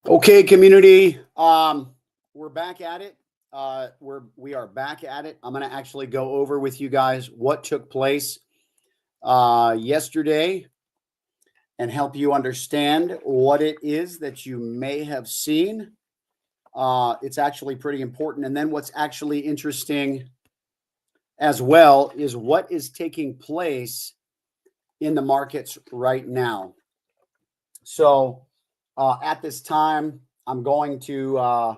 Okay, community. We're back at it. We are back at it. I'm going to actually go over with you guys what took place yesterday and help you understand what it is that you may have seen. It's actually pretty important. And then what's actually interesting as well is what is taking place in the markets right now. So at this time, I'm going to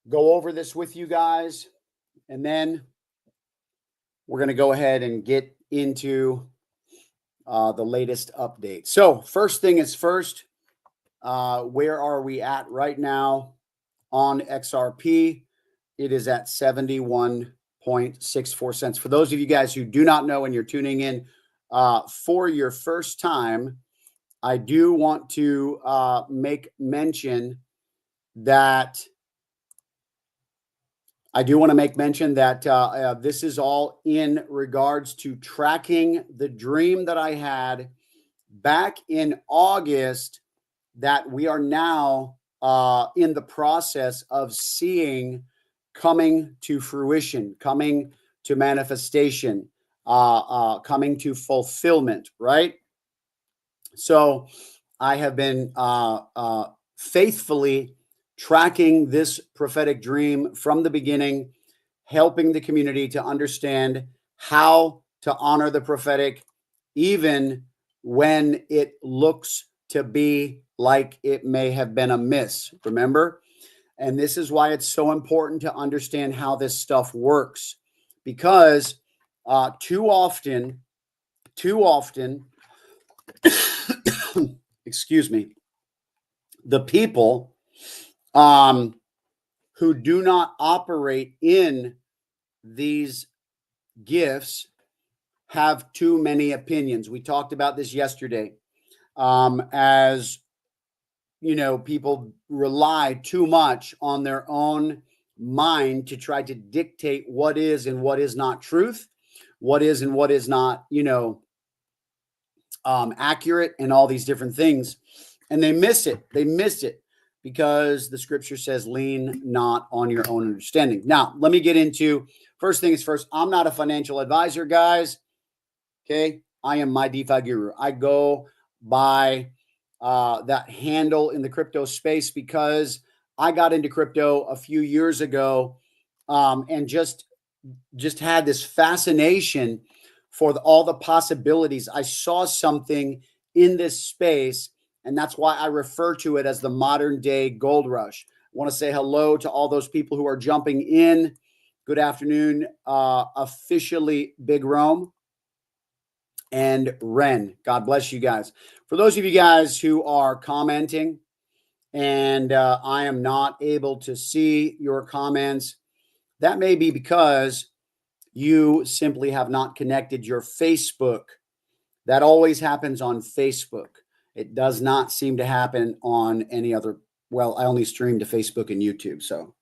go over this with you guys, and then we're going to go ahead and get into the latest update. So first thing is first, where are we at right now on XRP? It is at 71.64 cents. For those of you guys who do not know and you're tuning in for your first time, I do want to make mention that this is all in regards to tracking the dream that I had back in August that we are now in the process of seeing coming to fruition, coming to manifestation, coming to fulfillment, right? So I have been faithfully tracking this prophetic dream from the beginning, helping the community to understand how to honor the prophetic, even when it looks to be like it may have been a miss. Remember? And this is why it's so important to understand how this stuff works, because too often, excuse me, the people who do not operate in these gifts have too many opinions. We talked about this yesterday. As you know, people rely too much on their own mind to try to dictate what is and what is not truth, what is and what is not, accurate, and all these different things. And they miss it. They miss it because the scripture says, lean not on your own understanding. Now, let me get into first thing is first. I'm not a financial advisor, guys. Okay. I am my DeFi guru. I go by that handle in the crypto space because I got into crypto a few years ago and just had this fascination for all the possibilities. I saw something in this space, and that's why I refer to it as the modern day gold rush. I want to say hello to all those people who are jumping in. Good afternoon, officially Big Rome and Ren. God bless you guys. For those of you guys who are commenting and I am not able to see your comments, that may be because you simply have not connected your Facebook. That always happens on Facebook. It does not seem to happen on any other. Well, I only stream to Facebook and YouTube. So,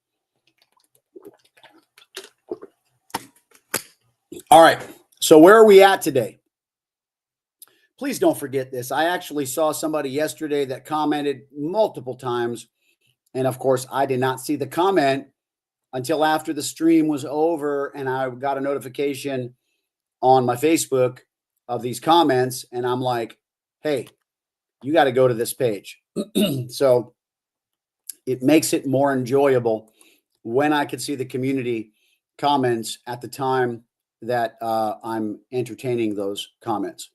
all right. So where are we at today? Please don't forget this. I actually saw somebody yesterday that commented multiple times. And of course, I did not see the comment until after the stream was over. And I got a notification on my Facebook of these comments. And I'm like, hey, you got to go to this page. So it makes it more enjoyable when I could see the community comments at the time that I'm entertaining those comments.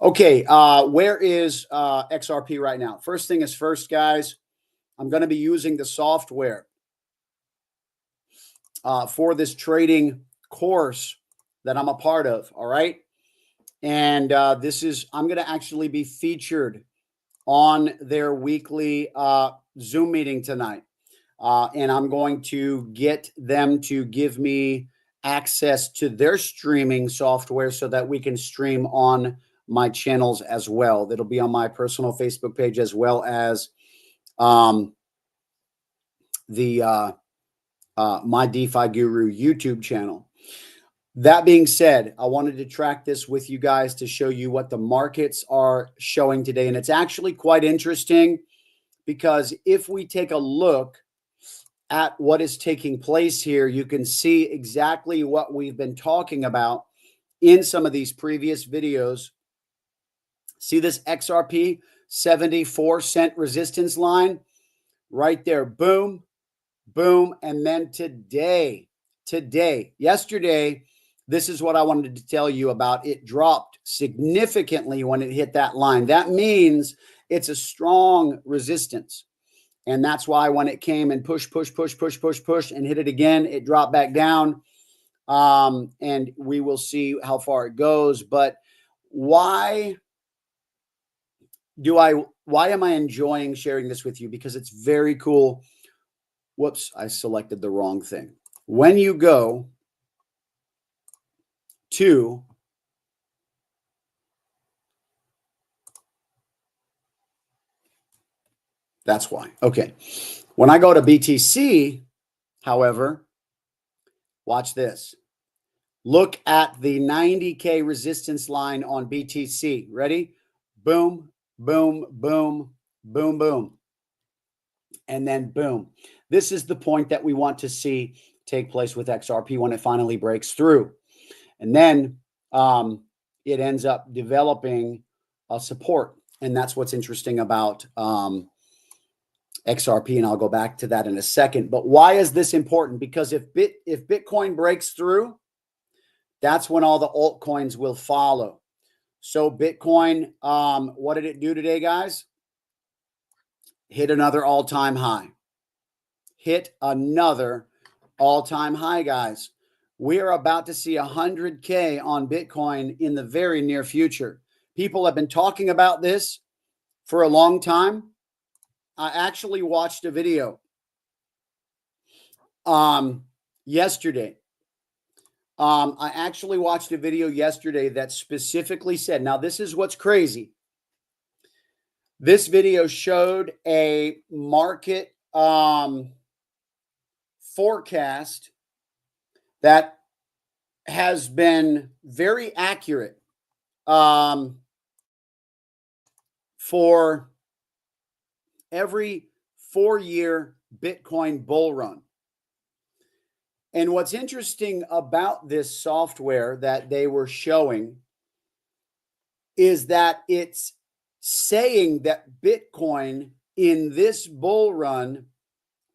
Okay, where is XRP right now? First thing is first, guys. I'm going to be using the software for this trading course that I'm a part of, all right? And I'm going to actually be featured on their weekly Zoom meeting tonight. And I'm going to get them to give me access to their streaming software so that we can stream on my channels as well. That'll be on my personal Facebook page as well as the My DeFi Guru YouTube channel. That being said, I wanted to track this with you guys to show you what the markets are showing today. And it's actually quite interesting because if we take a look at what is taking place here, you can see exactly what we've been talking about in some of these previous videos. See this XRP 74-cent resistance line right there? Boom, boom. And then yesterday, this is what I wanted to tell you about. It dropped significantly when it hit that line. That means it's a strong resistance. And that's why when it came and push, and hit it again, it dropped back down. And we will see how far it goes. But why am I enjoying sharing this with you? Because it's very cool. Whoops, I selected the wrong thing. When you go to that's why. Okay. When I go to BTC, however, watch this. Look at the 90K resistance line on BTC. Ready? Boom, boom, boom, boom, boom. And then boom. This is the point that we want to see take place with XRP when it finally breaks through. And then it ends up developing a support. And that's what's interesting about XRP. And I'll go back to that in a second. But why is this important? Because if Bitcoin breaks through, that's when all the altcoins will follow. So Bitcoin, what did it do today, guys? Hit another all-time high. Hit another all-time high, guys. We are about to see 100K on Bitcoin in the very near future. People have been talking about this for a long time. I actually watched a video yesterday. I actually watched a video yesterday that specifically said, now this is what's crazy. This video showed a market forecast that has been very accurate for every 4-year Bitcoin bull run. And what's interesting about this software that they were showing is that it's saying that Bitcoin in this bull run,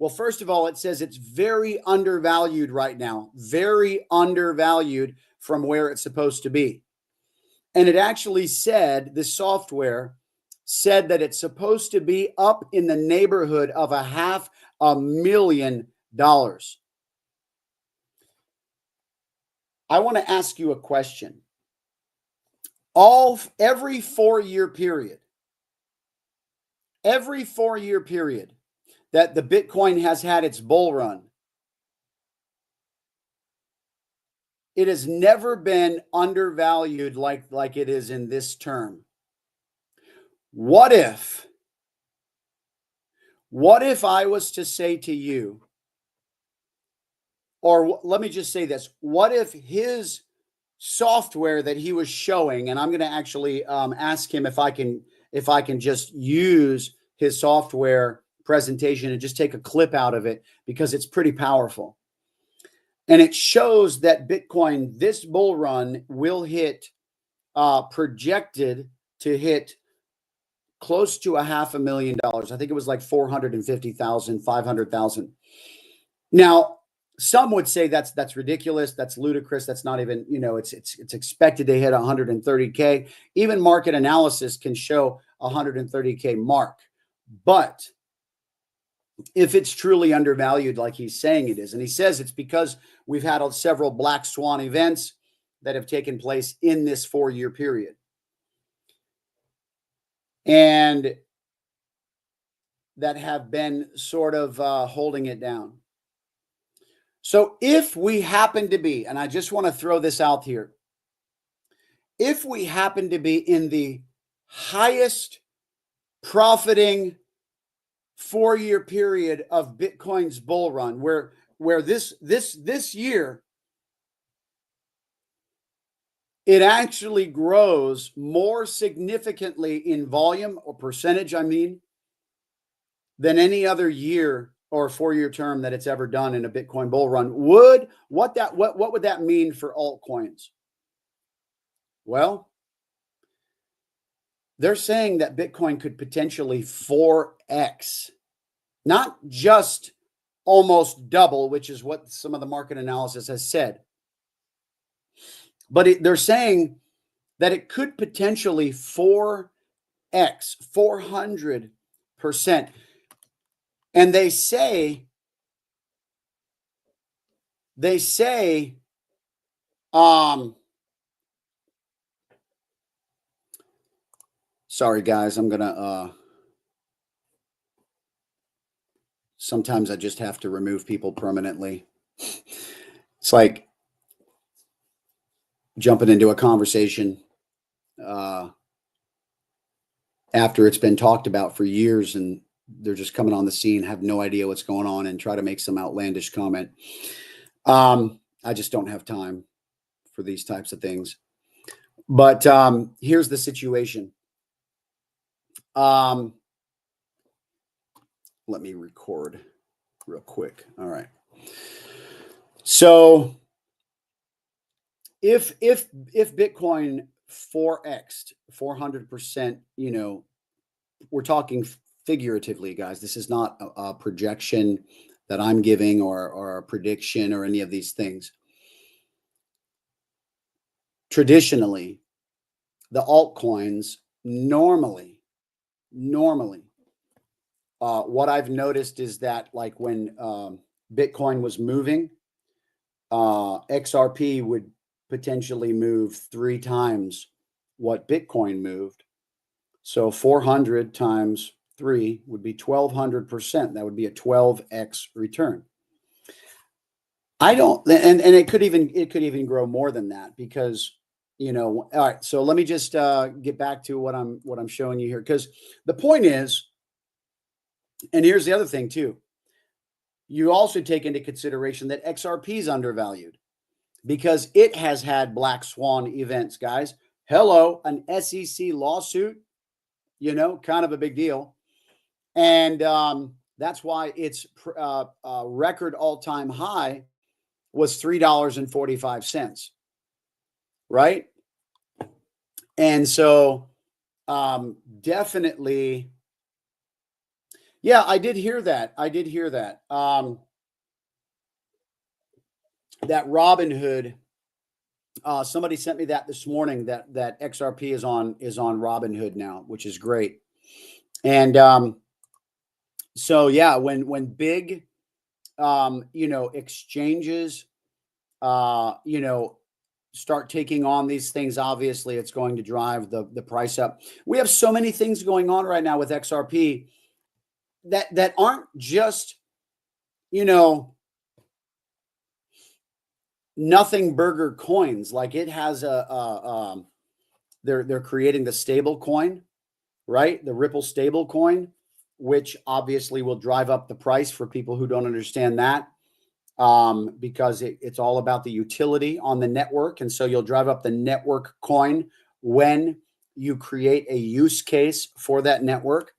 well, first of all, it says it's very undervalued right now, very undervalued from where it's supposed to be. And it actually said, the software said that it's supposed to be up in the neighborhood of $500,000. I want to ask you a question. Every 4-year period that the Bitcoin has had its bull run, it has never been undervalued like it is in this term. What if I was to say to you, or let me just say this, what if his software that he was showing, and I'm going to actually ask him if I can just use his software presentation and just take a clip out of it because it's pretty powerful. And it shows that Bitcoin, this bull run, will hit, projected to hit close to $500,000. I think it was like 450,000, 500,000. Now, some would say that's ridiculous. That's ludicrous. That's not even, it's expected to hit 130K. Even market analysis can show 130K mark. But if it's truly undervalued, like he's saying it is, and he says it's because we've had several black swan events that have taken place in this 4-year period. And that have been sort of holding it down. So if we happen to be, and I just want to throw this out here, if we happen to be in the highest profiting 4-year period of Bitcoin's bull run, where this year it actually grows more significantly in volume or percentage, than any other year or 4-year term that it's ever done in a Bitcoin bull run. What would that mean for altcoins? Well, they're saying that Bitcoin could potentially 4x, not just almost double, which is what some of the market analysis has said, but they're saying that it could potentially 4x, 400%. And they say, sorry guys, I'm gonna, sometimes I just have to remove people permanently. It's like jumping into a conversation after it's been talked about for years and they're just coming on the scene, have no idea what's going on, and try to make some outlandish comment. I just don't have time for these types of things. But here's the situation. Let me record real quick. All right. So if Bitcoin 4x'd 400%, you know, we're talking figuratively, guys. This is not a projection that I'm giving or a prediction or any of these things. Traditionally, the altcoins normally, what I've noticed is that, like, when Bitcoin was moving, XRP would potentially move 3 times what Bitcoin moved. So 400 times 3 would be 1,200%. That would be a 12x return. I don't, and it could even grow more than that, because, you know, all right. So let me just get back to what I'm showing you here, because the point is, and here's the other thing too, you also take into consideration that XRP is undervalued because it has had black swan events, guys. Hello, an SEC lawsuit, you know, kind of a big deal. And that's why its record all-time high was $3.45, right? And so definitely, yeah, I did hear that. That Robinhood, somebody sent me that this morning, that XRP is on Robinhood now, which is great. And so yeah, when big you know, exchanges you know, start taking on these things, obviously it's going to drive the price up. We have so many things going on right now with XRP that aren't just, you know, nothing burger coins. Like, it has they're creating the stable coin, right? The Ripple stable coin, which obviously will drive up the price for people who don't understand that, because it's all about the utility on the network. And so you'll drive up the network coin when you create a use case for that network.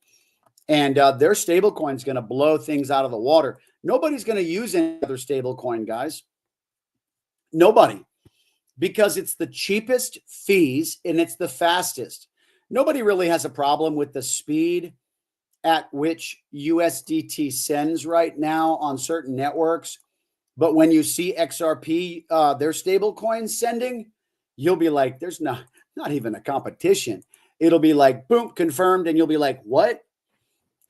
And their stable coin is going to blow things out of the water. Nobody's going to use any other stable coin, guys. Nobody. Because it's the cheapest fees and it's the fastest. Nobody really has a problem with the speed at which USDT sends right now on certain networks. But when you see XRP, their stable coin sending, you'll be like, there's not even a competition. It'll be like, boom, confirmed. And you'll be like, what?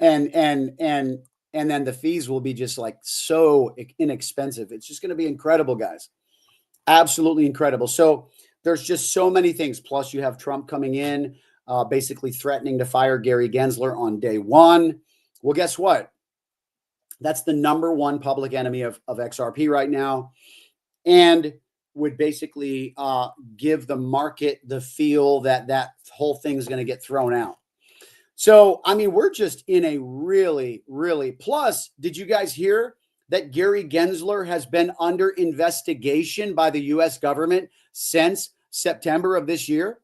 And then the fees will be just like so inexpensive. It's just going to be incredible, guys. Absolutely incredible. So there's just so many things. Plus you have Trump coming in, basically threatening to fire Gary Gensler on day one. Well, guess what? That's the #1 public enemy of XRP right now, and would basically give the market the feel that whole thing is going to get thrown out. So, I mean, we're just in a really, really, plus, did you guys hear that Gary Gensler has been under investigation by the US government since September of this year?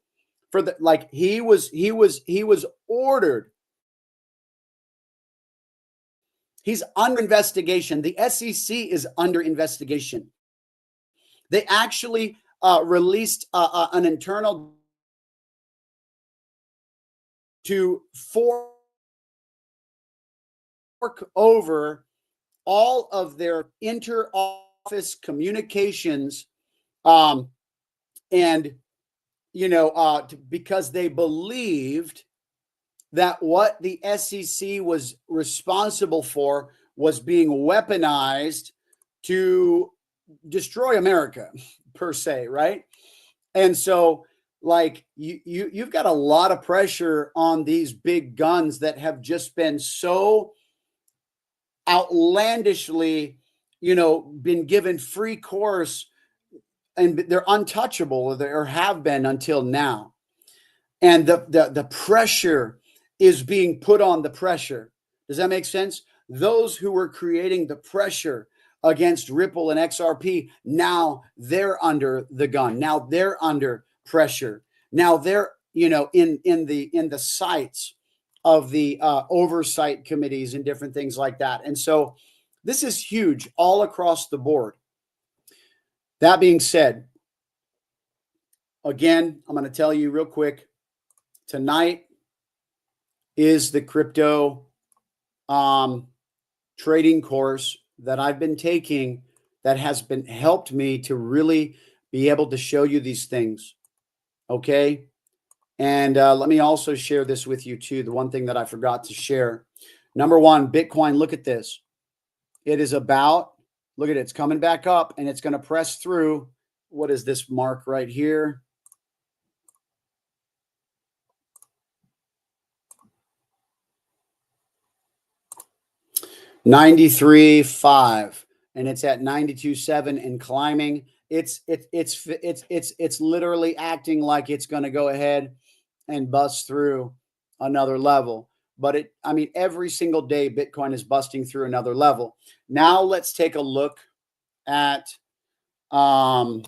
For the, like, he was ordered He's under investigation. The SEC is under investigation. They actually released an internal to fork over all of their inter-office communications, and because they believed that what the SEC was responsible for was being weaponized to destroy America, per se, right? And so, like, you've got a lot of pressure on these big guns that have just been so outlandishly, been given free course, and they're untouchable, or have been until now. And the pressure is being put on the pressure. Does that make sense? Those who were creating the pressure against Ripple and XRP, now they're under the gun. Now they're under pressure. Now they're, in the sights of the oversight committees and different things like that. And so this is huge all across the board. That being said, again, I'm going to tell you real quick, tonight is the crypto trading course that I've been taking that has been helped me to really be able to show you these things. Okay. And let me also share this with you too. The one thing that I forgot to share. Number one, Bitcoin, look at this. It is about, look at it. It's coming back up and it's going to press through. What is this mark right here? $93.5, and it's at 92.7 and climbing. It's literally acting like it's going to go ahead and bust through another level. But every single day Bitcoin is busting through another level. Now let's take a look at the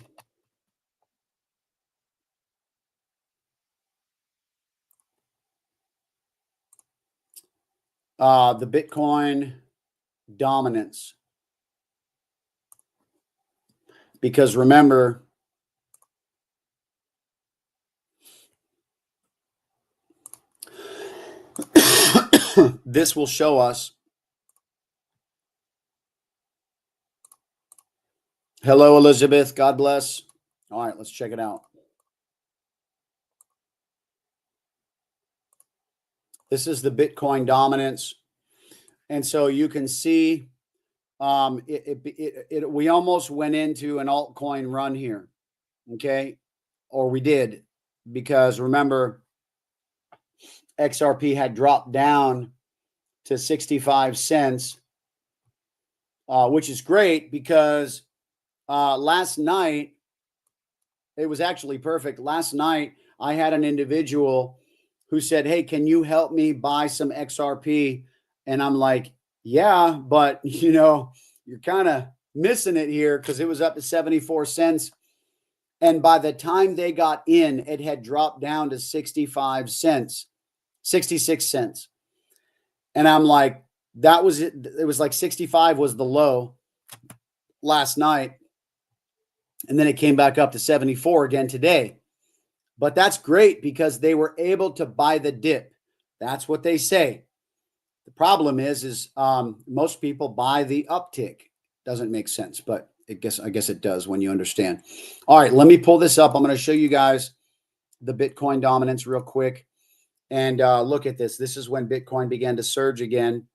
Bitcoin dominance. Because remember, this will show us. Hello, Elizabeth. God bless. All right, let's check it out. This is the Bitcoin dominance. And so you can see we almost went into an altcoin run here. Okay. Or we did, because remember, XRP had dropped down to 65 cents, which is great because last night, it was actually perfect. Last night, I had an individual who said, hey, can you help me buy some XRP? And I'm like, yeah, but you're kind of missing it here because it was up to 74 cents. And by the time they got in, it had dropped down to 65 cents, 66 cents. And I'm like, that was it. It was like 65 was the low last night. And then it came back up to 74 again today. But that's great because they were able to buy the dip. That's what they say. The problem is most people buy the uptick. Doesn't make sense, but I guess it does when you understand. All right, let me pull this up. I'm going to show you guys the Bitcoin dominance real quick. And look at this. This is when Bitcoin began to surge again.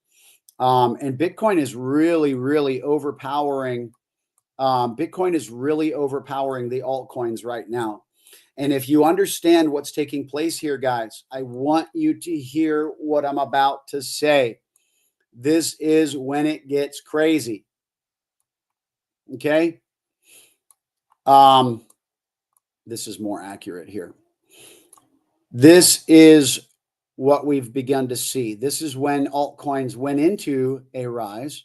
And Bitcoin is really, really overpowering. Bitcoin is really overpowering the altcoins right now. And if you understand what's taking place here, guys, I want you to hear what I'm about to say. This is when it gets crazy. Okay. This is more accurate here. This is what we've begun to see. This is when altcoins went into a rise.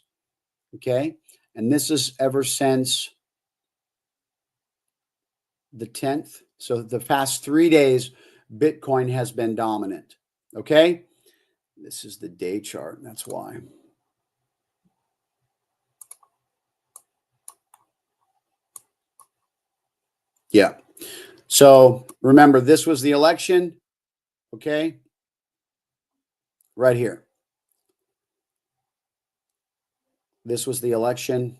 Okay. And this is ever since the 10th. So the past 3 days, Bitcoin has been dominant. Okay. This is the day chart. That's why. Yeah. So remember, this was the election. Okay. Right here. This was the election.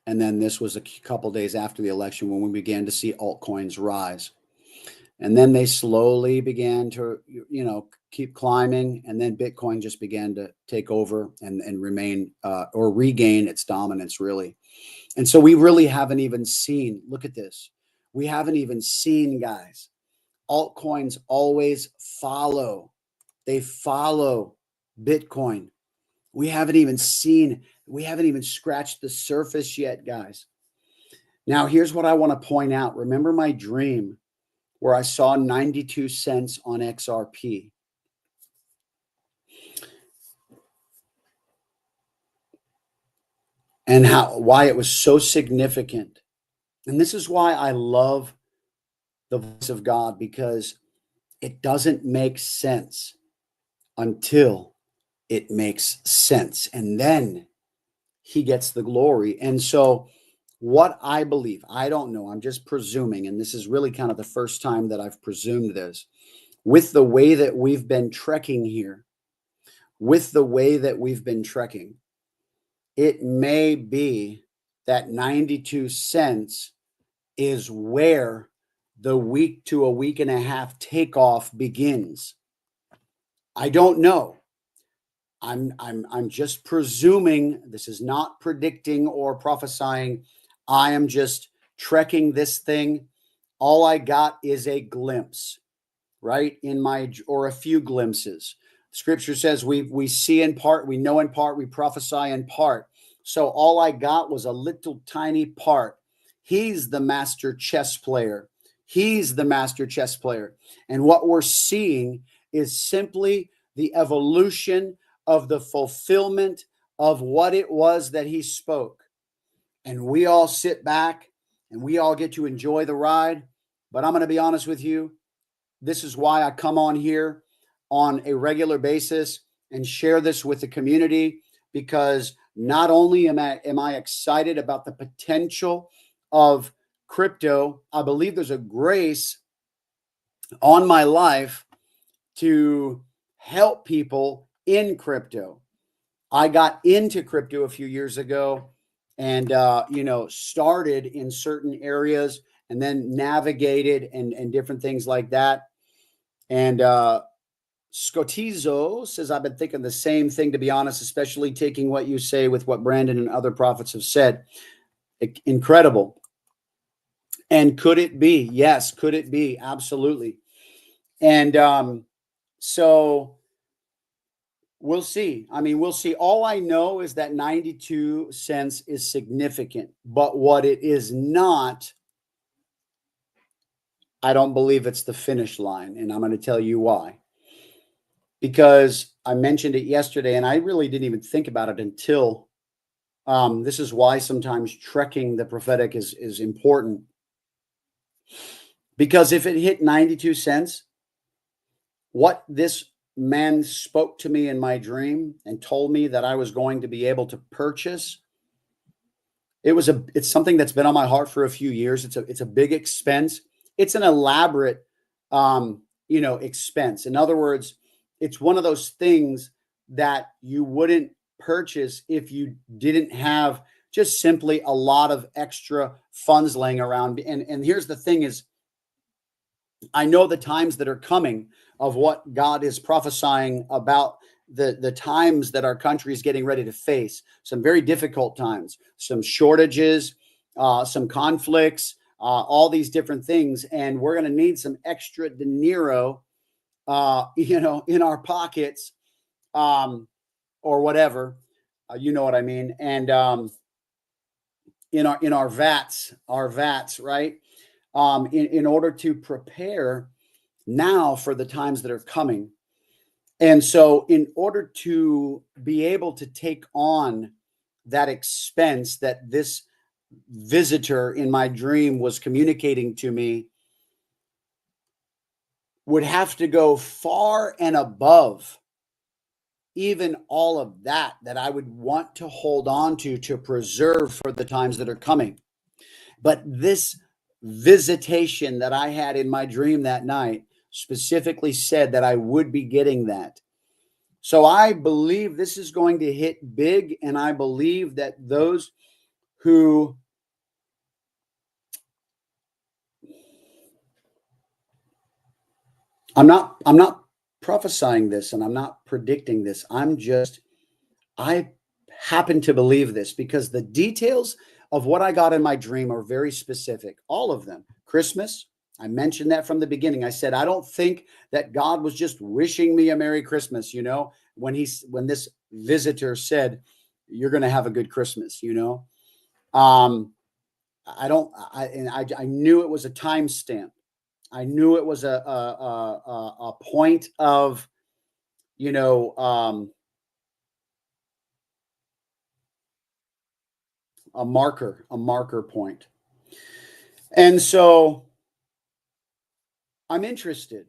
And then this was a couple days after the election when we began to see altcoins rise. And then they slowly began to, keep climbing. And then Bitcoin just began to take over and remain or regain its dominance, really. And so we really haven't even seen, look at this. We haven't even seen, guys, altcoins always follow. They follow Bitcoin. We haven't even scratched the surface yet, guys. Now, here's what I want to point out. Remember my dream where I saw 92 cents on XRP. And why it was so significant. And this is why I love the voice of God, because it doesn't make sense until it makes sense. And then he gets the glory. And so what I believe, I don't know, I'm just presuming, and this is really kind of the first time that I've presumed this, with the way that we've been trekking here, it may be that 92 cents is where the week to a week and a half takeoff begins. I don't know. I'm just presuming. This is not predicting or prophesying. I am just trekking this thing. All I got is a glimpse, right? Or a few glimpses. Scripture says we see in part, we know in part, we prophesy in part. So all I got was a little tiny part. He's the master chess player. And what we're seeing is simply the evolution of the fulfillment of what it was that he spoke. And we all sit back and we all get to enjoy the ride. But I'm going to be honest with you. This is why I come on here on a regular basis and share this with the community, because not only am I excited about the potential of crypto, I believe there's a grace on my life to help people in crypto. I got into crypto a few years ago and, started in certain areas and then navigated and different things like that. And Scotizo says, I've been thinking the same thing, to be honest, especially taking what you say with what Brandon and other prophets have said. Incredible. And could it be? Yes. Could it be? Absolutely. And so we'll see. We'll see. All I know is that 92 cents is significant, but what it is not, I don't believe it's the finish line. And I'm going to tell you why. Because I mentioned it yesterday, and I really didn't even think about it until this is why sometimes trekking the prophetic is important. Because if it hit 92 cents, what this man spoke to me in my dream and told me that I was going to be able to purchase, it's something that's been on my heart for a few years. It's a big expense. It's an elaborate, expense. In other words, it's one of those things that you wouldn't purchase if you didn't have just simply a lot of extra funds laying around. And here's the thing is, I know the times that are coming of what God is prophesying about, the times that our country is getting ready to face. Some very difficult times, some shortages, some conflicts, all these different things. And we're going to need some extra dinero, in our pockets, or whatever, you know what I mean? And in our vats, right? In order to prepare now for the times that are coming. And so in order to be able to take on that expense that this visitor in my dream was communicating to me, would have to go far and above even all of that I would want to hold on to preserve for the times that are coming. But this visitation that I had in my dream that night specifically said that I would be getting that. So I believe this is going to hit big, and I believe that those who I'm not prophesying this, and I'm not predicting this. I happen to believe this because the details of what I got in my dream are very specific. All of them. Christmas, I mentioned that from the beginning. I said, I don't think that God was just wishing me a Merry Christmas, when this visitor said, you're going to have a good Christmas, I knew it was a timestamp. I knew it was a point of, a marker point. And so I'm interested.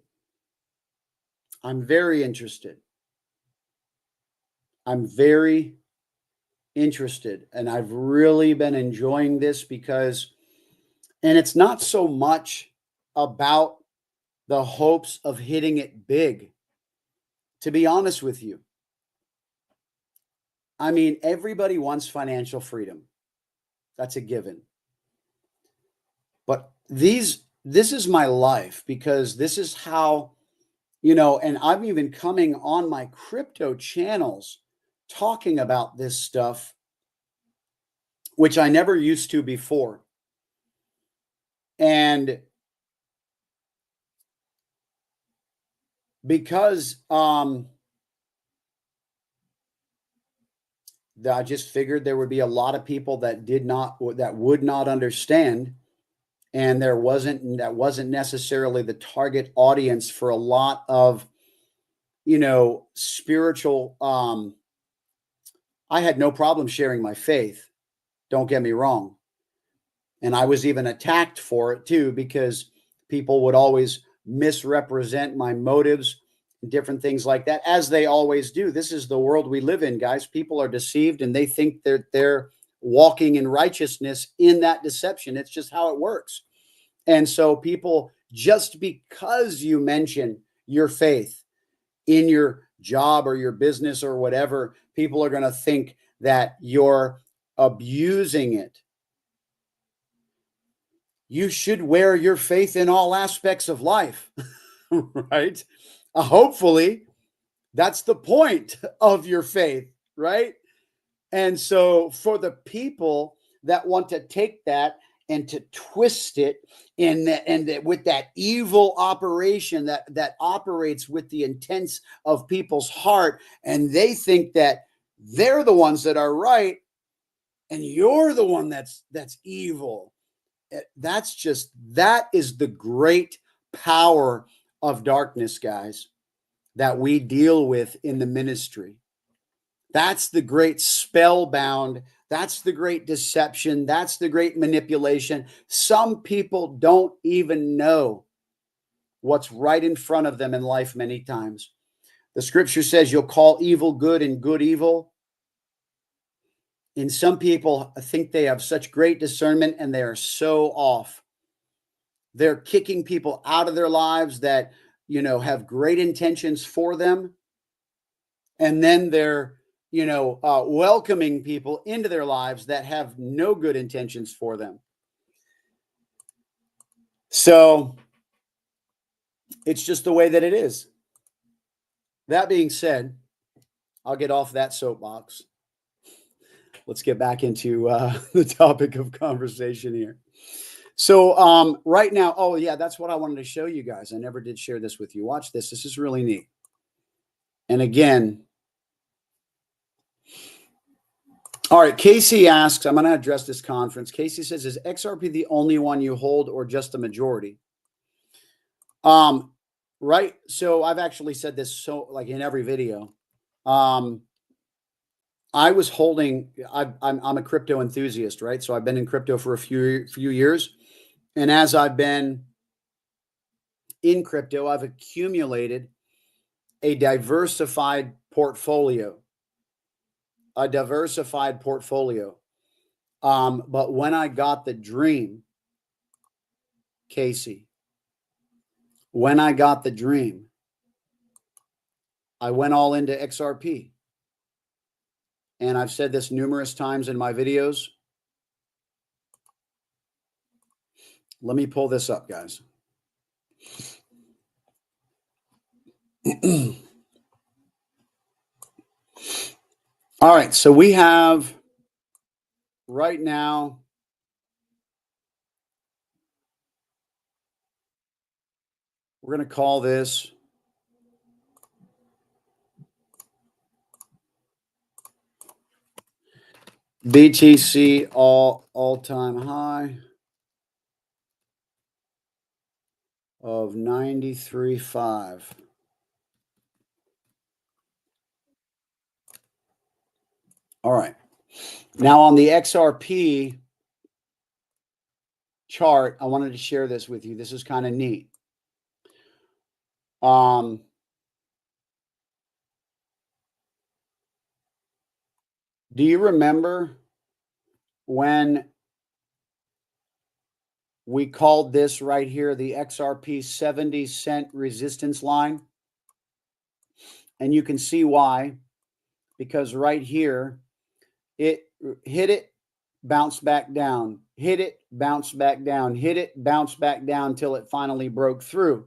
I'm very interested. I'm very interested. And I've really been enjoying this because, and it's not so much about the hopes of hitting it big, to be honest with you. I mean, everybody wants financial freedom. That's a given. But this is my life, because this is how, and I'm even coming on my crypto channels talking about this stuff, which I never used to before. And because I just figured there would be a lot of people that would not understand, and that wasn't necessarily the target audience for a lot of spiritual. I had no problem sharing my faith, don't get me wrong, and I was even attacked for it too, because people would always misrepresent my motives, different things like that, as they always do. This is the world we live in, guys. People are deceived, and they think they're walking in righteousness in that deception. It's just how it works. And so people, just because you mention your faith in your job or your business or whatever, people are going to think that you're abusing it. You should wear your faith in all aspects of life, right? Hopefully, that's the point of your faith, right? And so for the people that want to take that and to twist it, and with that evil operation that operates with the intents of people's heart, and they think that they're the ones that are right and you're the one that's evil. That is the great power of darkness, guys, that we deal with in the ministry. That's the great spellbound. That's the great deception. That's the great manipulation. Some people don't even know what's right in front of them in life many times. The scripture says you'll call evil good and good evil. And some people think they have such great discernment, and they are so off. They're kicking people out of their lives that, have great intentions for them. And then they're, welcoming people into their lives that have no good intentions for them. So it's just the way that it is. That being said, I'll get off that soapbox. Let's get back into the topic of conversation here. So right now, oh yeah, that's what I wanted to show you guys. I never did share this with you. Watch this. This is really neat. And again, all right, Casey asks, I'm going to address this conference. Casey says, is XRP the only one you hold, or just a majority? Right. So I've actually said this like in every video. I was holding, I'm a crypto enthusiast, right? So I've been in crypto for a few years. And as I've been in crypto, I've accumulated a diversified portfolio. But when I got the dream, Casey, when I got the dream, I went all into XRP. And I've said this numerous times in my videos. Let me pull this up, guys. All right, so we have right now we're going to call this BTC all-time high of 93.5. All right. Now on the XRP chart, I wanted to share this with you. This is kind of neat. Do you remember when we called this right here the XRP 70-cent resistance line? And you can see why, because right here, it hit it, bounced back down, hit it, bounced back down, hit it, bounced back down till it finally broke through.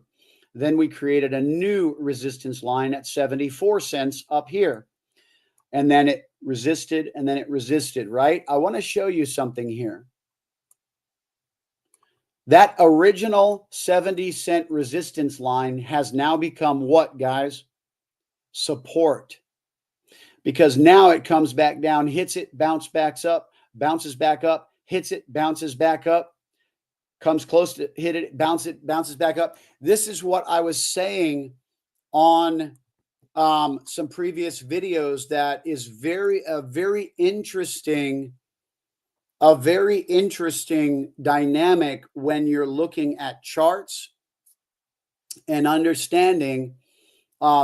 Then we created a new resistance line at 74 cents up here. And then it resisted, and then it resisted, right? I want to show you something here. That original 70-cent resistance line has now become what, guys? Support. Because now it comes back down, hits it, bounces back up, hits it, bounces back up, comes close to hit it, bounces back up. This is what I was saying on some previous videos. That is a very interesting dynamic when you're looking at charts and understanding.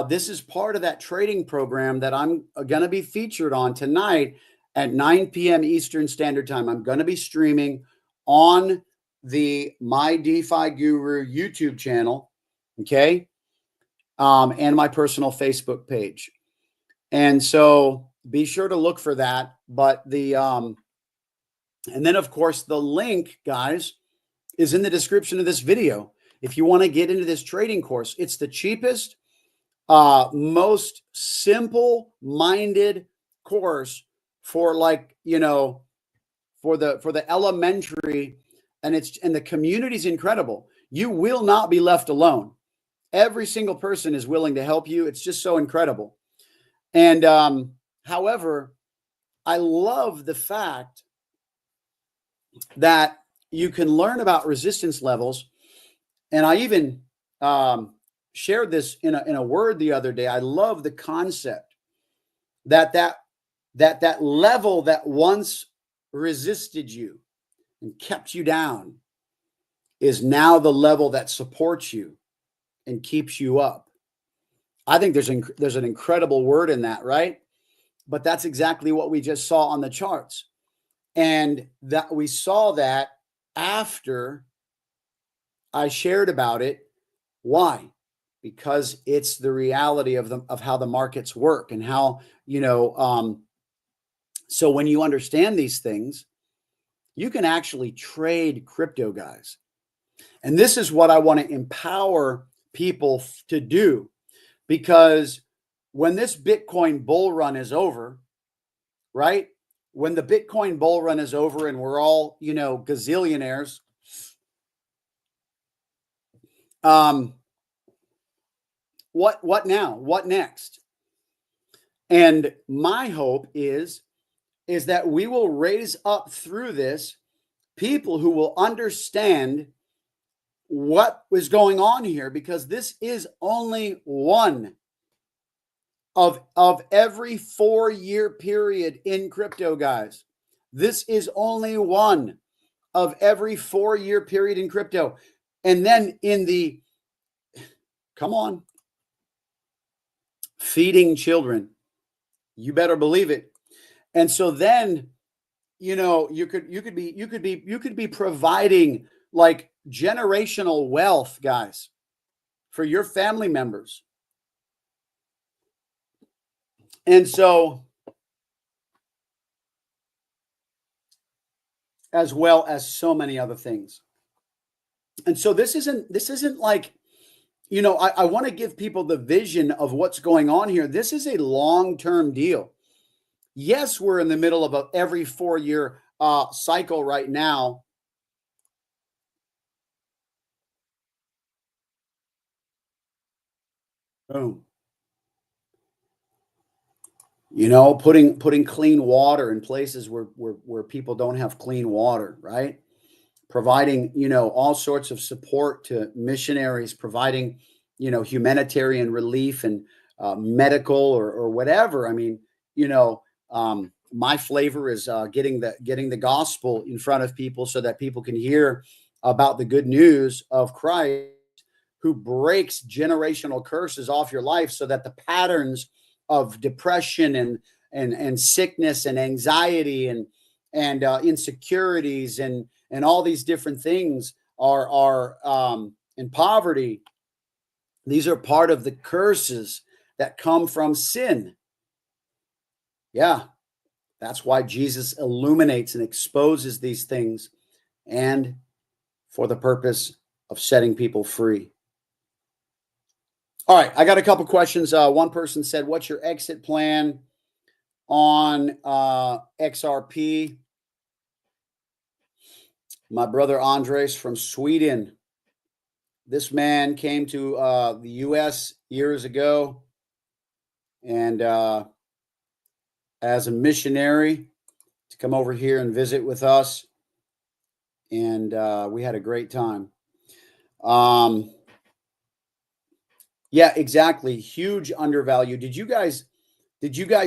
This is part of that trading program that I'm going to be featured on tonight at 9 p.m. Eastern Standard Time. I'm going to be streaming on the My DeFi Guru YouTube channel, okay, and my personal Facebook page. And so be sure to look for that. But and then, of course, the link, guys, is in the description of this video. If you want to get into this trading course, it's the cheapest, most simple-minded course for, like, for the elementary, and the community's incredible. You will not be left alone. Every single person is willing to help you. It's just so incredible. And however, I love the fact that you can learn about resistance levels, and I even shared this in a word the other day. I love the concept that level that once resisted you and kept you down is now the level that supports you and keeps you up. I think there's an incredible word in that, right? But that's exactly what we just saw on the charts. And that we saw that after I shared about it. Why? Because it's the reality of how the markets work, and how, so when you understand these things, you can actually trade crypto, guys. And this is what I want to empower people to do, because when this Bitcoin bull run is over, right? When the Bitcoin bull run is over and we're all, gazillionaires, what now? What next? And my hope is that we will raise up through this people who will understand what was going on here, because this is only one of every 4-year period in crypto, guys. This is only one of every 4-year period in crypto. And then come on, feeding children, you better believe it. And so then, you could be providing, like, generational wealth, guys, for your family members. And so, as well as so many other things. And so this isn't like, you know, I want to give people the vision of what's going on here. This is a long-term deal. Yes, we're in the middle of every 4-year cycle right now. Boom. You know, putting clean water in places where people don't have clean water, right? Providing, you know, all sorts of support to missionaries, providing, you know, humanitarian relief and medical or whatever. I mean, you know, my flavor is getting the gospel in front of people so that people can hear about the good news of Christ, who breaks generational curses off your life so that the patterns of depression and sickness and anxiety and insecurities and all these different things are in poverty. These are part of the curses that come from sin. Yeah, that's why Jesus illuminates and exposes these things, and for the purpose of setting people free. All right, I got a couple questions. One person said, "What's your exit plan on XRP?" My brother Andres from Sweden. This man came to the U.S. years ago, and as a missionary to come over here and visit with us, and we had a great time. Yeah, exactly. Huge undervalue. Did you guys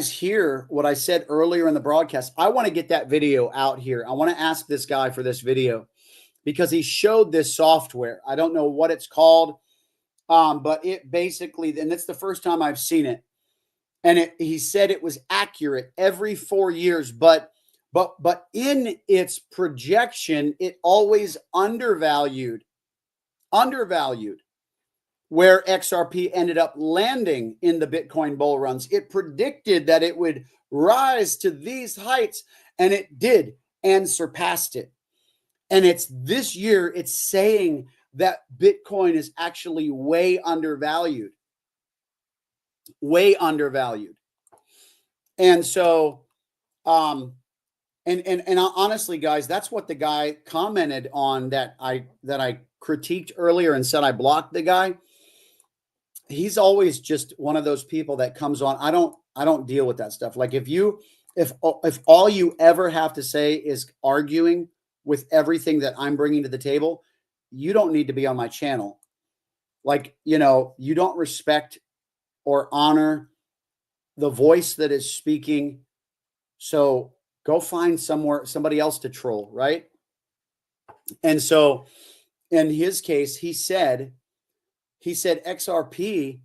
hear what I said earlier in the broadcast? I want to get that video out here. I want to ask this guy for this video because he showed this software. I don't know what it's called, but it basically, and it's the first time I've seen it. And he said it was accurate every 4 years, but in its projection, it always undervalued where XRP ended up landing in the Bitcoin bull runs. It predicted that it would rise to these heights, and it did, and surpassed it. And it's this year, it's saying that Bitcoin is actually way undervalued. And so, and honestly, guys, that's what the guy commented on that I critiqued earlier and said I blocked the guy. He's always just one of those people that comes on. I don't deal with that stuff. Like if all you ever have to say is arguing with everything that I'm bringing to the table, you don't need to be on my channel. Like, you know, you don't respect or honor the voice that is speaking. So go find somebody else to troll, right? And so in his case, he said XRP,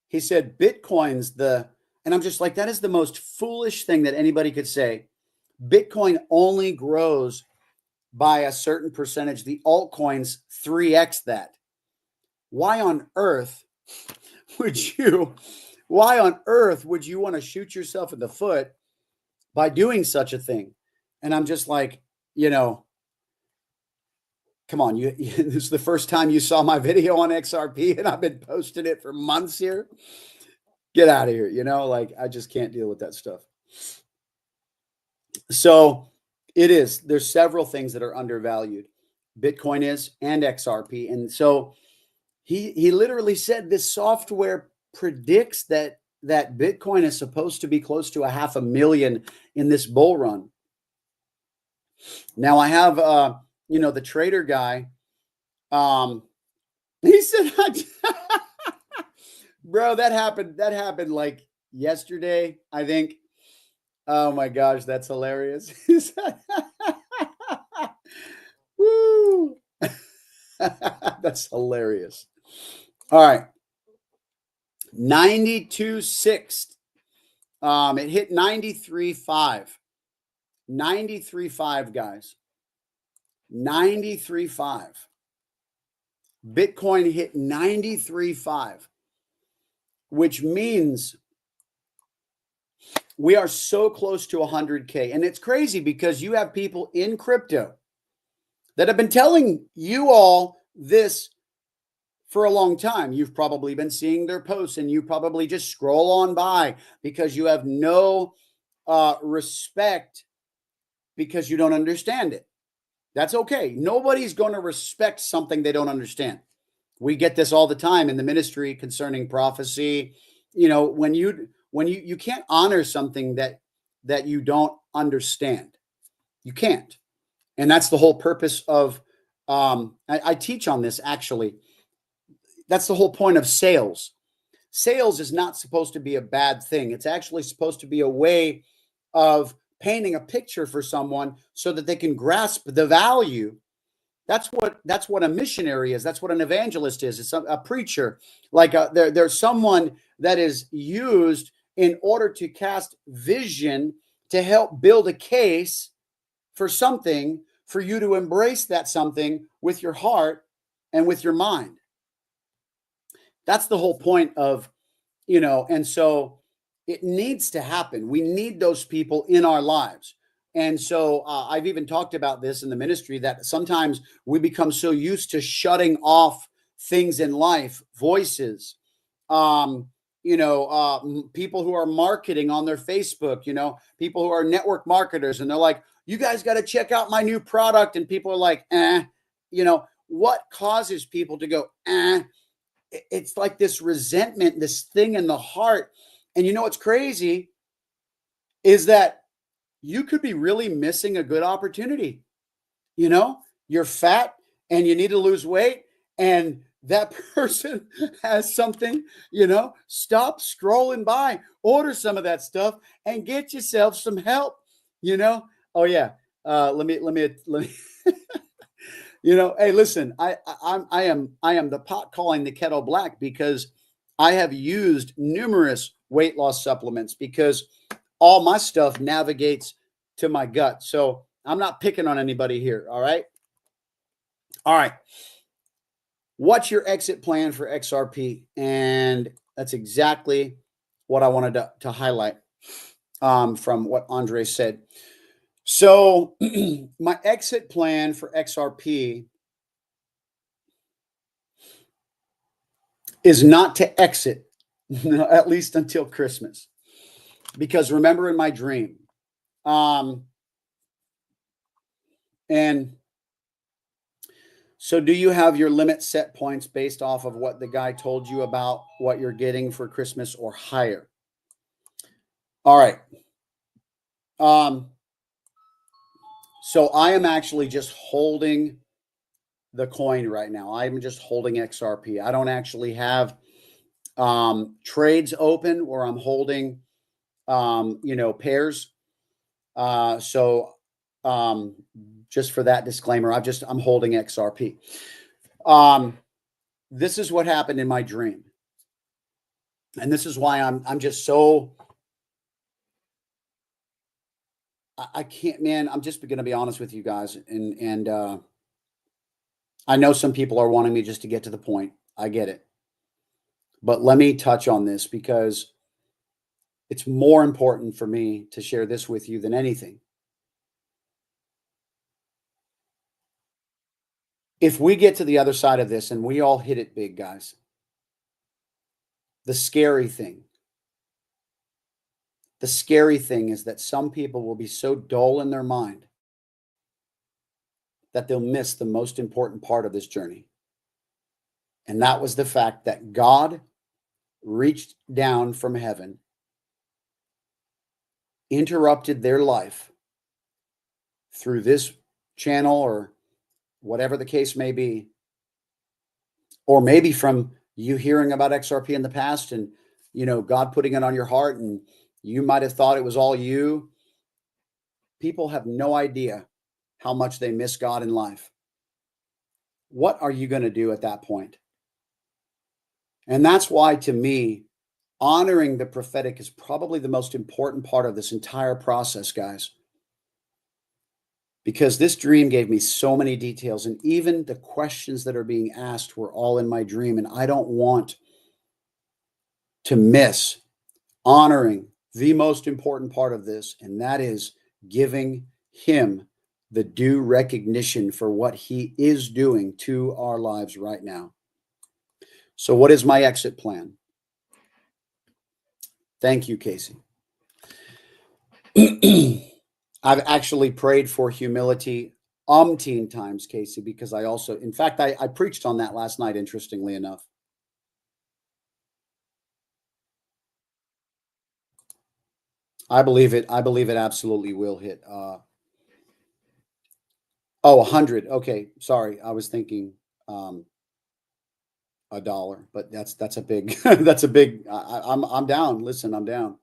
he said Bitcoin's and I'm just like, that is the most foolish thing that anybody could say. Bitcoin only grows by a certain percentage. The altcoins 3x that. Why on earth would you want to shoot yourself in the foot by doing such a thing? And I'm just like, you know, come on, this is the first time you saw my video on XRP, and I've been posting it for months here. Get out of here, you know, like I just can't deal with that stuff. So there's several things that are undervalued. Bitcoin is, and XRP. And so he literally said this software predicts that Bitcoin is supposed to be close to 500,000 in this bull run. Now I have you know, the trader guy, he said, bro, that happened like yesterday, I think. Oh my gosh, that's hilarious. Woo. That's hilarious. All right. 92.6. It hit 93.5. 93.5, guys. 93.5. Bitcoin hit 93.5, which means we are so close to 100K. And it's crazy because you have people in crypto that have been telling you all this for a long time. You've probably been seeing their posts and you probably just scroll on by because you have no respect because you don't understand it. That's okay. Nobody's going to respect something they don't understand. We get this all the time in the ministry concerning prophecy. You know, when you can't honor something that you don't understand. You can't. And that's the whole purpose of I teach on this actually. That's the whole point of sales. Sales is not supposed to be a bad thing. It's actually supposed to be a way of painting a picture for someone so that they can grasp the value. That's what a missionary is. That's what an evangelist is. It's a preacher. Like there's someone that is used in order to cast vision to help build a case for something, for you to embrace that something with your heart and with your mind. That's the whole point of, and so it needs to happen. We need those people in our lives. And so I've even talked about this in the ministry that sometimes we become so used to shutting off things in life, voices, people who are marketing on their Facebook, people who are network marketers, and they're like, you guys got to check out my new product. And people are like, what causes people to go, It's like this resentment, this thing in the heart. And you know what's crazy is that you could be really missing a good opportunity. You're fat and you need to lose weight, and that person has something, stop scrolling by, order some of that stuff and get yourself some help, Oh yeah. Let me hey, listen, I am the pot calling the kettle black because I have used numerous weight loss supplements because all my stuff navigates to my gut. So I'm not picking on anybody here. All right. What's your exit plan for XRP? And that's exactly what I wanted to highlight from what Andre said. So my exit plan for XRP is not to exit, at least until Christmas. Because remember in my dream, and so do you have your limit set points based off of what the guy told you about what you're getting for Christmas or higher? All right. So I am actually just holding the coin right now. I'm just holding XRP. I don't actually have trades open where I'm holding, pairs. So just for that disclaimer, I'm holding XRP. This is what happened in my dream. And this is why I'm just so, I can't, man, I'm just going to be honest with you guys. And I know some people are wanting me just to get to the point. I get it. But let me touch on this because it's more important for me to share this with you than anything. If we get to the other side of this and we all hit it big, guys, the scary thing is that some people will be so dull in their mind that they'll miss the most important part of this journey. And that was the fact that God reached down from heaven, interrupted their life through this channel or whatever the case may be, or maybe from you hearing about XRP in the past and, God putting it on your heart and you might have thought it was all you. People have no idea how much they miss God in life. What are you going to do at that point? And that's why, to me, honoring the prophetic is probably the most important part of this entire process, guys. because this dream gave me so many details, and even the questions that are being asked were all in my dream. And I don't want to miss honoring the most important part of this, and that is giving him the due recognition for what he is doing to our lives right now. So what is my exit plan? Thank you, Casey. I've actually prayed for humility umpteen times, Casey, because I also, in fact, I preached on that last night, interestingly enough. I believe it absolutely will hit. 100. Okay. Sorry. I was thinking $1, but that's a big, that's a big, I'm down. Listen, I'm down.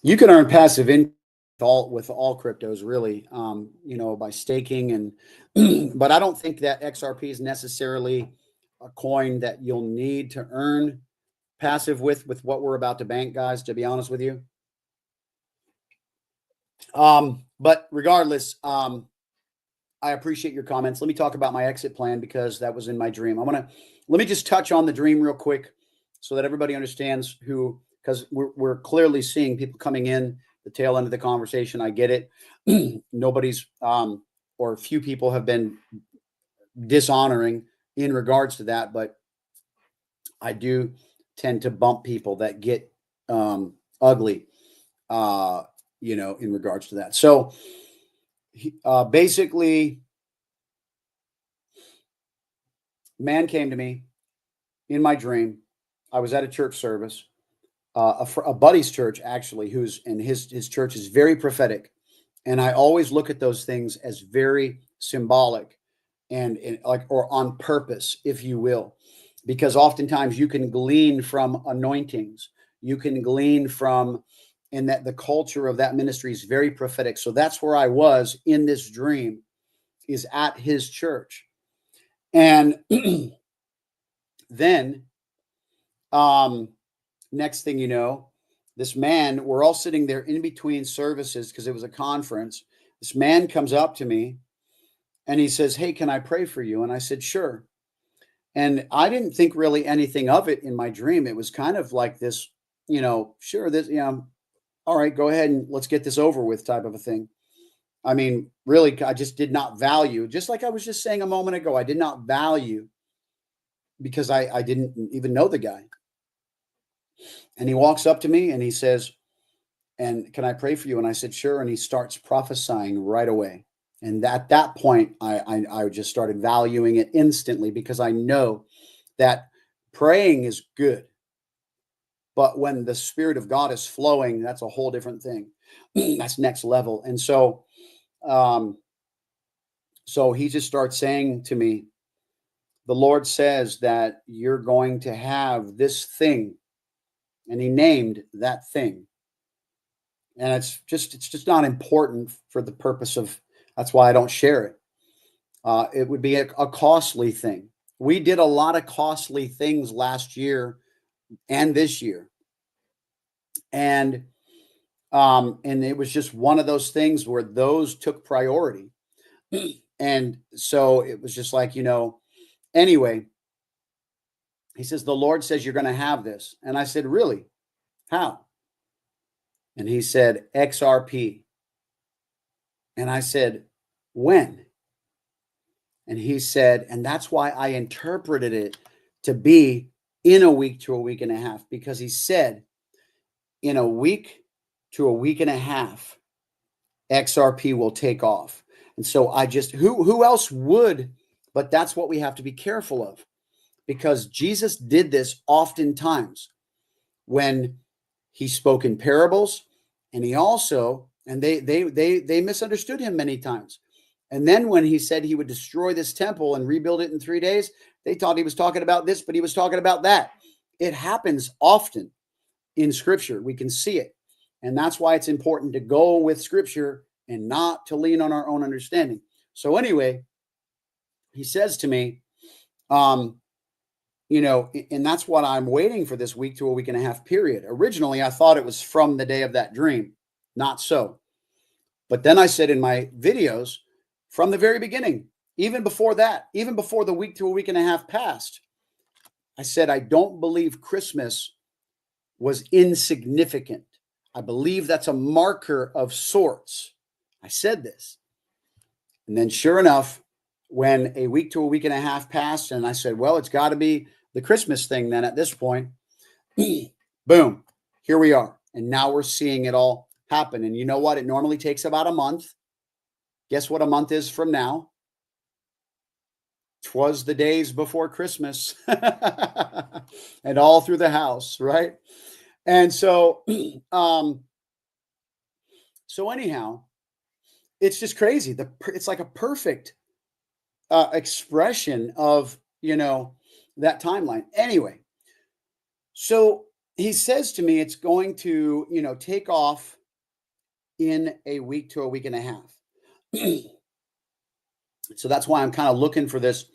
You can earn passive income with all cryptos, really, by staking and, but I don't think that XRP is necessarily a coin that you'll need to earn passive with what we're about to bank, guys, to be honest with you. But regardless, I appreciate your comments. Let me talk about my exit plan because that was in my dream. Let me just touch on the dream real quick so that everybody understands because we're clearly seeing people coming in the tail end of the conversation. I get it. Nobody's, or few people have been dishonoring in regards to that, but I do tend to bump people that get ugly, in regards to that. So basically, man came to me in my dream. I was at a church service, a buddy's church, actually, his church is very prophetic. And I always look at those things as very symbolic and or on purpose, if you will, because oftentimes you can glean from anointings. You can glean from, and that the culture of that ministry is very prophetic. So that's where I was in this dream, is at his church. And then, next thing you know, this man, we're all sitting there in between services because it was a conference. This man comes up to me and he says, "Hey, can I pray for you?" And I said, "Sure." And I didn't think really anything of it in my dream. It was kind of like this, sure, this, all right, go ahead and let's get this over with type of a thing. I mean, really, I just did not value, just like I was just saying a moment ago, I did not value because I didn't even know the guy. And he walks up to me and he says, "And can I pray for you?" And I said, "Sure." And he starts prophesying right away. And at that point, I just started valuing it instantly because I know that praying is good. But when the Spirit of God is flowing, that's a whole different thing. That's next level. And so, so he just starts saying to me, "The Lord says that you're going to have this thing." And he named that thing. And it's just not important for the purpose of, that's why I don't share it. It would be a costly thing. We did a lot of costly things last year and this year. And it was just one of those things where those took priority. And so it was just like, anyway, he says, "The Lord says you're going to have this." And I said, "Really? How?" And he said, "XRP." And I said, "When?" And he said, and that's why I interpreted it to be in a week to a week and a half, because he said in a week to a week and a half, XRP will take off. And so I just, who else would, but that's what we have to be careful of, because Jesus did this oftentimes when he spoke in parables, and he also, and they misunderstood him many times. And then when he said he would destroy this temple and rebuild it in 3 days, they thought he was talking about this, but he was talking about that. It happens often in Scripture. We can see it. And that's why it's important to go with Scripture and not to lean on our own understanding. So anyway, he says to me, you know, and that's what I'm waiting for this week to a week and a half period. Originally, I thought it was from the day of that dream. Not so. But then I said in my videos from the very beginning, even before that, even before the week to a week and a half passed, I said, I don't believe Christmas was insignificant. I believe that's a marker of sorts. I said this. And then sure enough, when a week to a week and a half passed, and I said, well, it's got to be the Christmas thing then at this point, boom, here we are. And now we're seeing it all happen. And you know what? It normally takes about a month. Guess what a month is from now? 'Twas the days before Christmas and all through the house, right? And so, so anyhow, it's just crazy. It's like a perfect expression of, you know, that timeline. Anyway, so he says to me, it's going to, you know, take off in a week to a week and a half. So that's why I'm kind of looking for this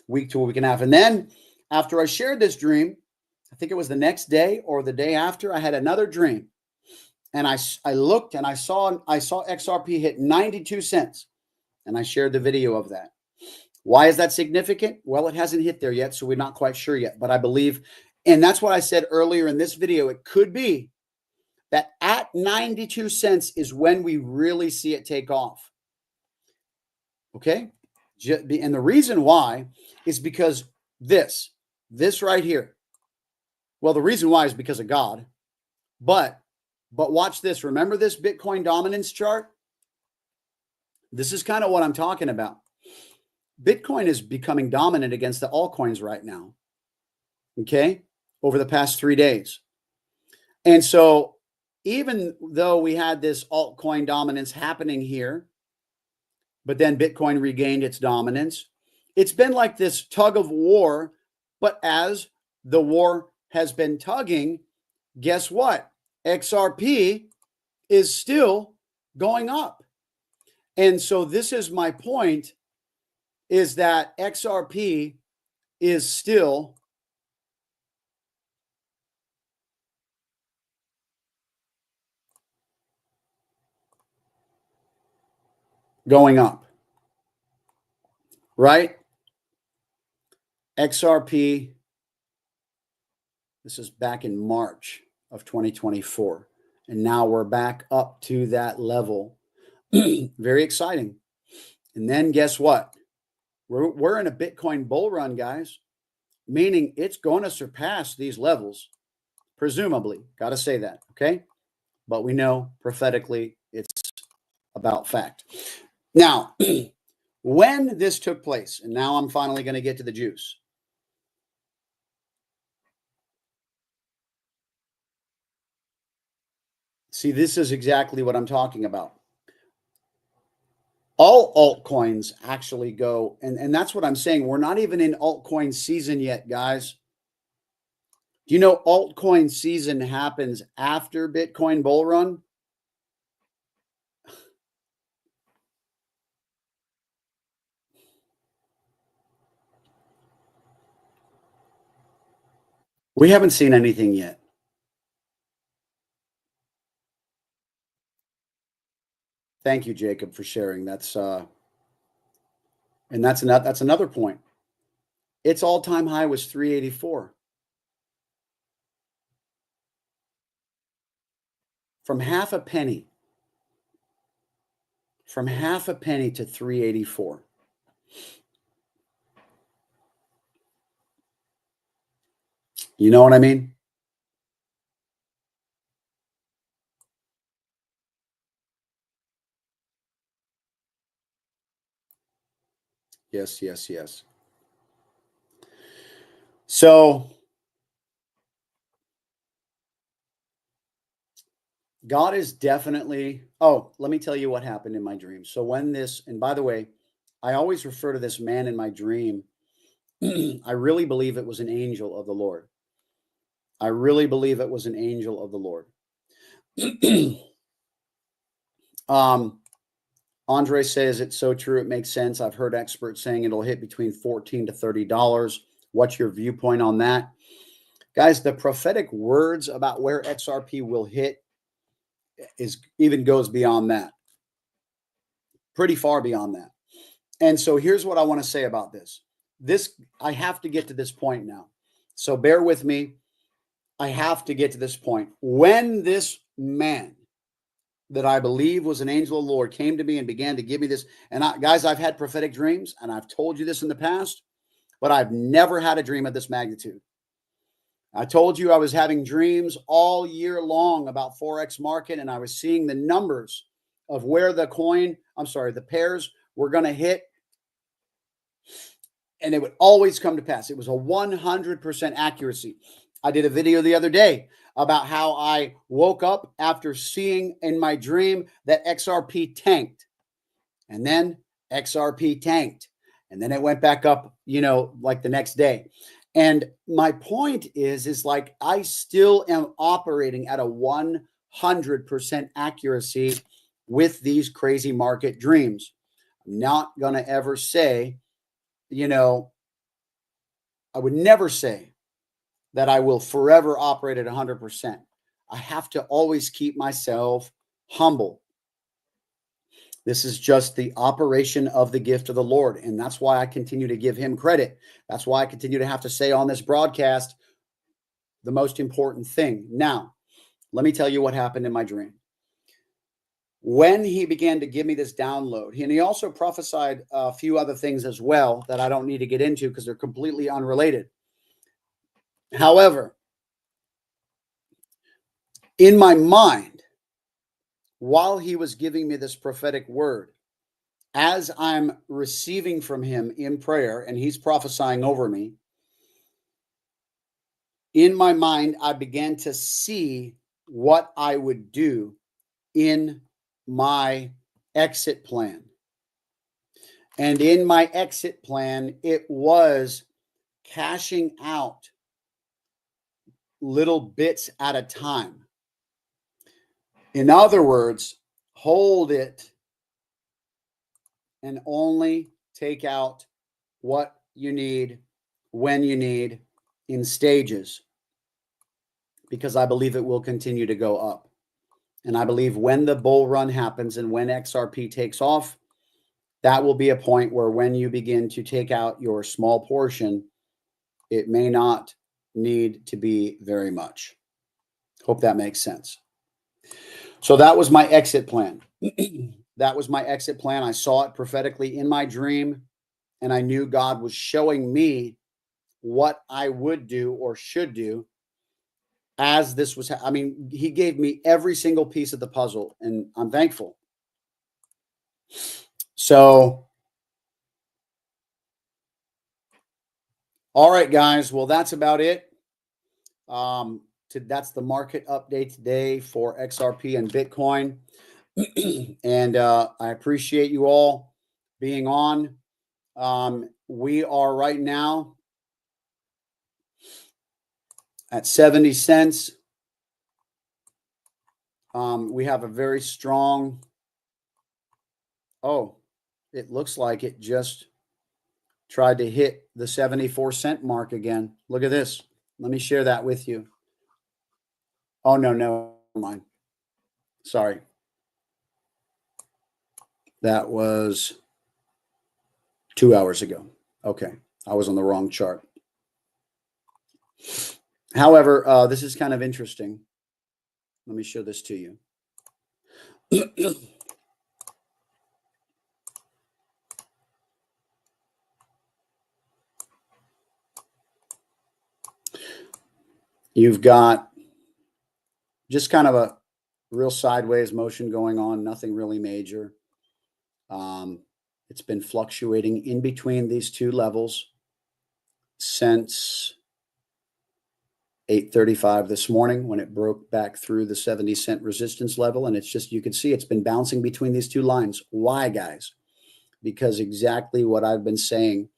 week to a week and a half. And then after I shared this dream, I think it was the next day or the day after, I had another dream. And I looked and I saw XRP hit 92 cents. And I shared the video of that. Why is that significant? Well, it hasn't hit there yet, so we're not quite sure yet. But I believe, and that's what I said earlier in this video, it could be that at 92 cents is when we really see it take off. Okay? And the reason why is because this right here. Well, the reason why is because of God. But watch this. Remember this Bitcoin dominance chart? This is kind of what I'm talking about. Bitcoin is becoming dominant against the altcoins right now. Okay? Over the past 3 days. And so even though we had this altcoin dominance happening here, but then Bitcoin regained its dominance, it's been like this tug of war. But as the war has been tugging, guess what? XRP is still going up. And so this is my point, is that XRP is still going up, right? XRP, this is back in March of 2024. And now we're back up to that level. Very exciting. And then guess what? We're in a Bitcoin bull run, guys, meaning it's going to surpass these levels, presumably. Got to say that, okay? But we know prophetically it's about fact. Now, when this took place, and now I'm finally going to get to the juice. See, this is exactly what I'm talking about. All altcoins actually go, and that's what I'm saying. We're not even in altcoin season yet, guys. Do you know altcoin season happens after Bitcoin bull run? We haven't seen anything yet. Thank you, Jacob, for sharing. That's another point. Its all-time high was 384. From half a penny to 384. You know what I mean? Yes, yes, yes. So God is definitely, let me tell you what happened in my dream. So when this, and by the way, I always refer to this man in my dream. I really believe it was an angel of the Lord. I really believe it was an angel of the Lord. Andre says it's so true. It makes sense. I've heard experts saying it'll hit between $14 to $30. What's your viewpoint on that? Guys, the prophetic words about where XRP will hit even goes beyond that. Pretty far beyond that. And so here's what I want to say about this. I have to get to this point now. So bear with me. I have to get to this point. When this man that I believe was an angel of the Lord came to me and began to give me this, and guys, I've had prophetic dreams, and I've told you this in the past, but I've never had a dream of this magnitude. I told you I was having dreams all year long about Forex market, and I was seeing the numbers of where the pairs were going to hit, and it would always come to pass. It was a 100% accuracy. I did a video the other day about how I woke up after seeing in my dream that XRP tanked, and then XRP tanked, and then it went back up, like the next day. And my point is like, I still am operating at a 100% accuracy with these crazy market dreams. I'm not going to ever say, I would never say that I will forever operate at 100%. I have to always keep myself humble. This is just the operation of the gift of the Lord. And that's why I continue to give him credit. That's why I continue to have to say on this broadcast the most important thing. Now, let me tell you what happened in my dream. When he began to give me this download, and he also prophesied a few other things as well that I don't need to get into because they're completely unrelated. However, in my mind, while he was giving me this prophetic word, as I'm receiving from him in prayer and he's prophesying over me, in my mind, I began to see what I would do in my exit plan. And in my exit plan, it was cashing out little bits at a time. In other words, hold it and only take out what you need when you need in stages, because I believe it will continue to go up. And I believe when the bull run happens and when XRP takes off, that will be a point where when you begin to take out your small portion, it may not need to be very much. Hope that makes sense. So that was my exit plan. That was my exit plan. I saw it prophetically in my dream, and I knew God was showing me what I would do or should do as this was. He gave me every single piece of the puzzle, and I'm thankful. So, all right, guys. Well, that's about it. That's the market update today for XRP and Bitcoin. And I appreciate you all being on. We are right now at 70 cents. We have a very strong, it looks like it just tried to hit the 74 cent mark again. Look at this. Let me share that with you. Oh, no, never mind. Sorry. That was 2 hours ago. Okay. I was on the wrong chart. However, this is kind of interesting. Let me show this to you. You've got just kind of a real sideways motion going on, nothing really major. It's been fluctuating in between these two levels since 8:35 this morning when it broke back through the 70 cent resistance level. And it's just, you can see it's been bouncing between these two lines. Why, guys? Because exactly what I've been saying,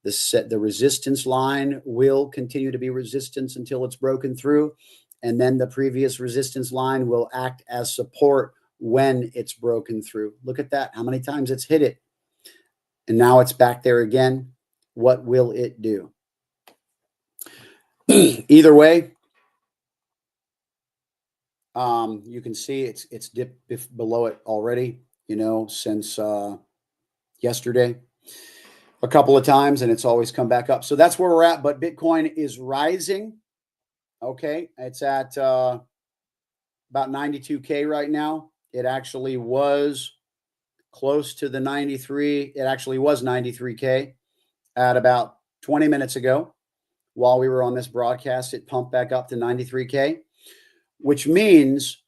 the resistance line will continue to be resistance until it's broken through. And then the previous resistance line will act as support when it's broken through. Look at that, how many times it's hit it. And now it's back there again. What will it do? either way, you can see it's dipped below it already, since yesterday a couple of times, and it's always come back up. So that's where we're at. But Bitcoin is rising. Okay. It's at about 92K right now. It actually was close to the 93. It actually was 93K at about 20 minutes ago. While we were on this broadcast, it pumped back up to 93K, which means,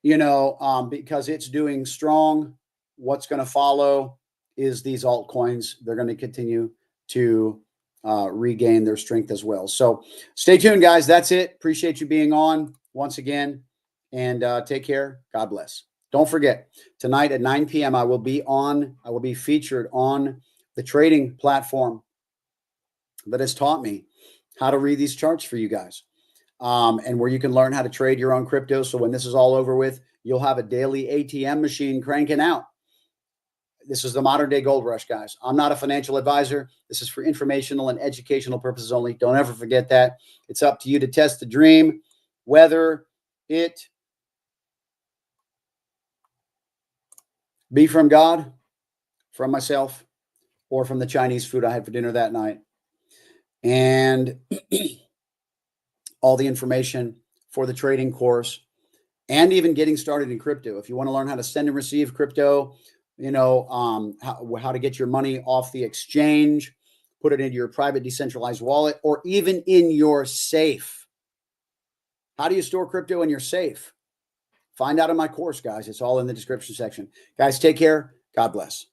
because it's doing strong, what's going to follow is these altcoins. They're going to continue to regain their strength as well. So stay tuned, guys. That's it. Appreciate you being on once again, and take care. God bless. Don't forget, tonight at 9 p.m. I will be featured on the trading platform that has taught me how to read these charts for you guys, and where you can learn how to trade your own crypto. So when this is all over with, you'll have a daily ATM machine cranking out. This is the modern day gold rush, guys. I'm not a financial advisor. This is for informational and educational purposes only. Don't ever forget that. It's up to you to test the dream, whether it be from God, from myself, or from the Chinese food I had for dinner that night. And all the information for the trading course, and even getting started in crypto. If you want to learn how to send and receive crypto, how to get your money off the exchange, put it into your private decentralized wallet, or even in your safe. How do you store crypto in your safe? Find out in my course, guys. It's all in the description section. Guys, take care. God bless.